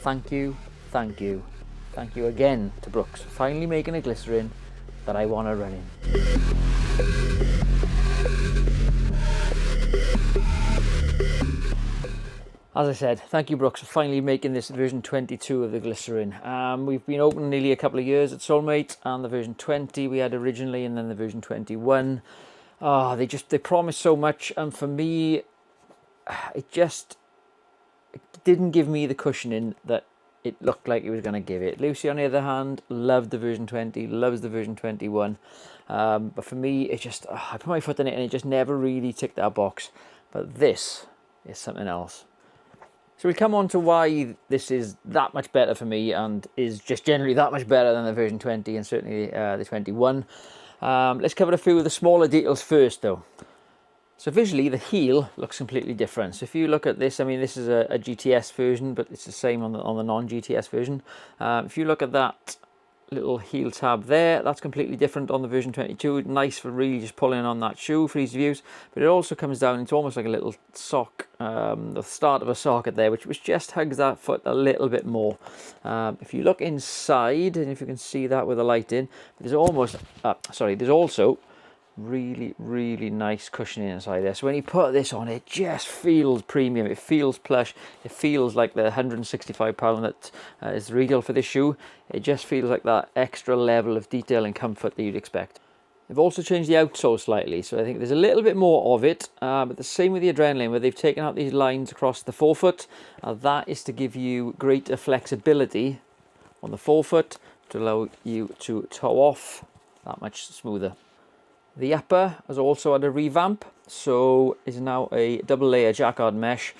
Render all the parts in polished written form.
thank you, thank you, thank you again to Brooks for finally making a glycerin that I want to run in. As I said, thank you Brooks for finally making this version 22 of the glycerin. We've been open nearly a couple of years at Soulmate, and the version 20 we had originally, and then the version 21. They promised so much, and for me, it didn't give me the cushioning that it looked like it was going to give it. Lucy, on the other hand, loved the version 20, loves the version 21. But for me, it just, I put my foot in it and it just never really ticked that box. But this is something else. So we come on to why this is that much better for me, and is just generally that much better than the version 20 and certainly the 21. Let's cover a few of the smaller details first though. So visually, the heel looks completely different. So if you look at this, I mean, this is a GTS version, but it's the same on the non-GTS version. If you look at that little heel tab there, that's completely different on the version 22. Nice for really just pulling on that shoe for easy use. But it also comes down into almost like a little sock, the start of a socket there, which just hugs that foot a little bit more. If you look inside, and if you can see that with the light in, there's also really nice cushioning inside there. So when you put this on, it just feels premium, it feels plush, it feels like the £165 that is the retail for this shoe. It just feels like that extra level of detail and comfort that you'd expect. They've also changed the outsole slightly, so I think there's a little bit more of it, but the same with the Adrenaline, where they've taken out these lines across the forefoot. That is to give you greater flexibility on the forefoot to allow you to toe off that much smoother. The upper has also had a revamp, so is now a double layer jacquard mesh,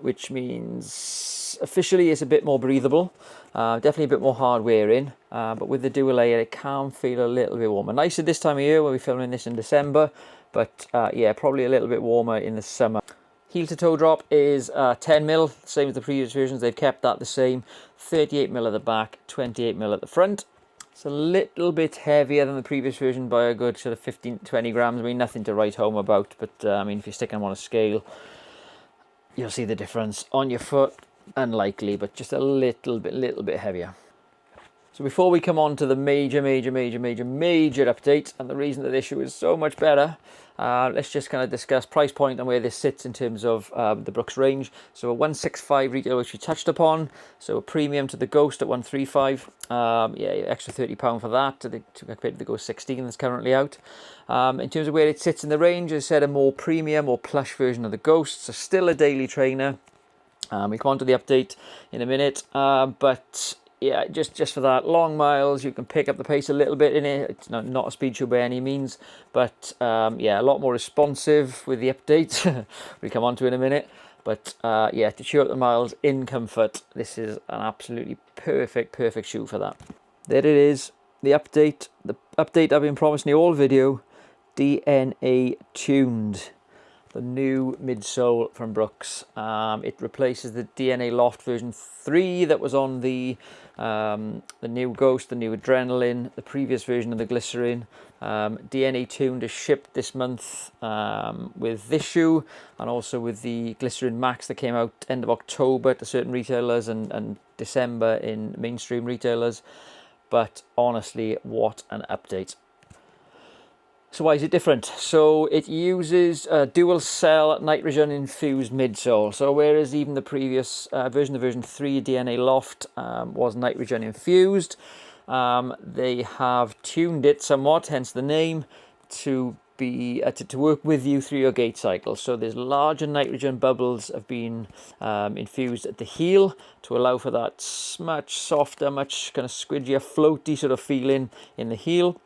which means officially it's a bit more breathable, definitely a bit more hard wearing, but with the dual layer it can feel a little bit warmer. Nicer this time of year when we're filming this in December, but yeah, probably a little bit warmer in the summer. Heel to toe drop is 10mm, same as the previous versions. They've kept that the same. 38mm at the back, 28mm at the front. It's a little bit heavier than the previous version by a good sort of 15 to 20 grams. I mean, nothing to write home about, but I mean, if you're sticking them on a scale, you'll see the difference on your foot. Unlikely, but just a little bit heavier. So before we come on to the major update, and the reason that this shoe is so much better, let's just kind of discuss price point and where this sits in terms of the Brooks range. So a 165 retail, which we touched upon. So a premium to the Ghost at 135. Yeah, extra £30 for that to compare to the Ghost 16 that's currently out. In terms of where it sits in the range, as I said, a more premium or plush version of the Ghost. So still a daily trainer. We come on to the update in a minute, but yeah, just for that, long miles, you can pick up the pace a little bit in it. It's not a speed shoe by any means, but yeah, a lot more responsive with the update. We come on to in a minute, but yeah, to chew up the miles in comfort, this is an absolutely perfect shoe for that. There it is, the update I've been promising you all video, DNA tuned. The new midsole from Brooks. It replaces the DNA Loft version 3 that was on the new Ghost, the new Adrenaline, the previous version of the Glycerin. DNA tuned is shipped this month with this shoe, and also with the Glycerin Max that came out end of October to certain retailers and December in mainstream retailers. But honestly, what an update. So why is it different? So it uses a dual cell nitrogen infused midsole. So whereas even the previous version, the version 3 DNA Loft was nitrogen infused, they have tuned it somewhat, hence the name, to be to work with you through your gait cycle. So there's larger nitrogen bubbles have been infused at the heel to allow for that much softer, much kind of squidgier, floaty sort of feeling in the heel.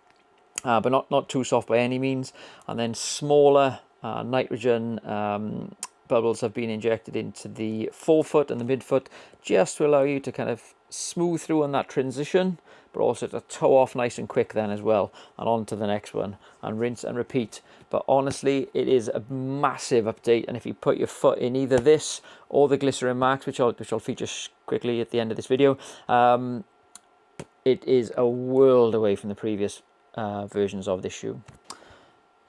But not too soft by any means. And then smaller nitrogen bubbles have been injected into the forefoot and the midfoot, just to allow you to kind of smooth through on that transition, but also to toe off nice and quick then as well, and on to the next one, and rinse and repeat. But honestly, it is a massive update, and if you put your foot in either this or the Glycerin Max, which I'll feature quickly at the end of this video, it is a world away from the previous versions of this shoe.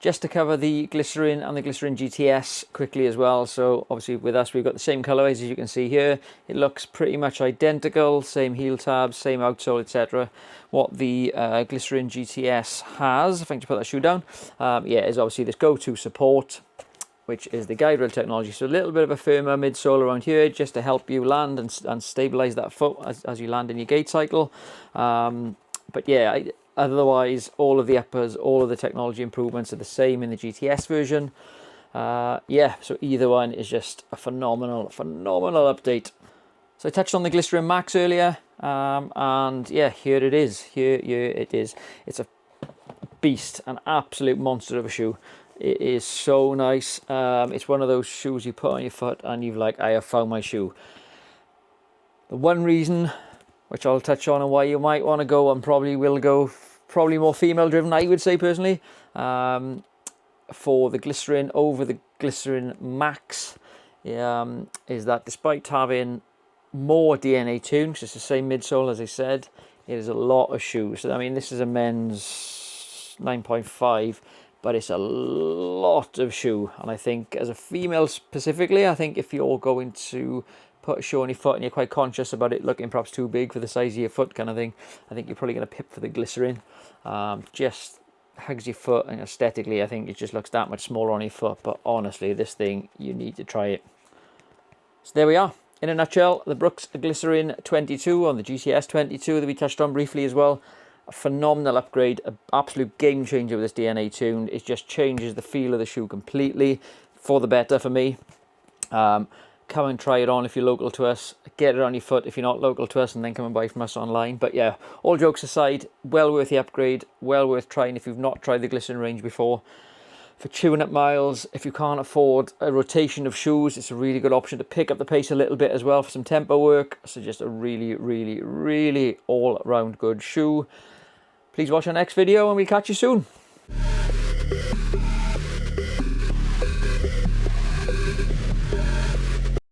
Just to cover the Glycerin and the Glycerin GTS quickly as well. So obviously with us, we've got the same colorways as you can see here. It looks pretty much identical, same heel tabs, same outsole, etc. What the Glycerin GTS has, if I can just put that shoe down, yeah, is obviously this go-to support, which is the guide rail technology. So a little bit of a firmer midsole around here just to help you land and stabilize that foot as you land in your gait cycle. But yeah, otherwise, all of the uppers, all of the technology improvements are the same in the GTS version. Yeah, so either one is just a phenomenal update. So I touched on the Glycerin Max earlier, and yeah, here it is. Here it is. It's a beast, an absolute monster of a shoe. It is so nice. It's one of those shoes you put on your foot and you've like, I have found my shoe. The one reason, which I'll touch on, and why you might want to go and probably will go, probably more female driven, I would say personally, for the Glycerin over the Glycerin Max, is that despite having more DNA tune, because it's the same midsole as I said, it is a lot of shoes. So, I mean, this is a men's 9.5, but it's a lot of shoe. And I think as a female specifically, I think if you're going to put a shoe on your foot and you're quite conscious about it looking perhaps too big for the size of your foot kind of thing, I think you're probably going to pip for the Glycerin. Just hugs your foot, and aesthetically I think it just looks that much smaller on your foot, but honestly this thing, you need to try it. So there we are, in a nutshell, the Brooks Glycerin 22 on the GTS 22 that we touched on briefly as well. A phenomenal upgrade, an absolute game changer with this DNA tuned. It just changes the feel of the shoe completely for the better for me. Come and try it on if you're local to us. Get it on your foot if you're not local to us, and then come and buy from us online. But yeah, all jokes aside, well worth the upgrade, well worth trying if you've not tried the Glycerin range before. For chewing up miles, if you can't afford a rotation of shoes, it's a really good option to pick up the pace a little bit as well for some tempo work. So just a really all-round good shoe. Please watch our next video and we'll catch you soon.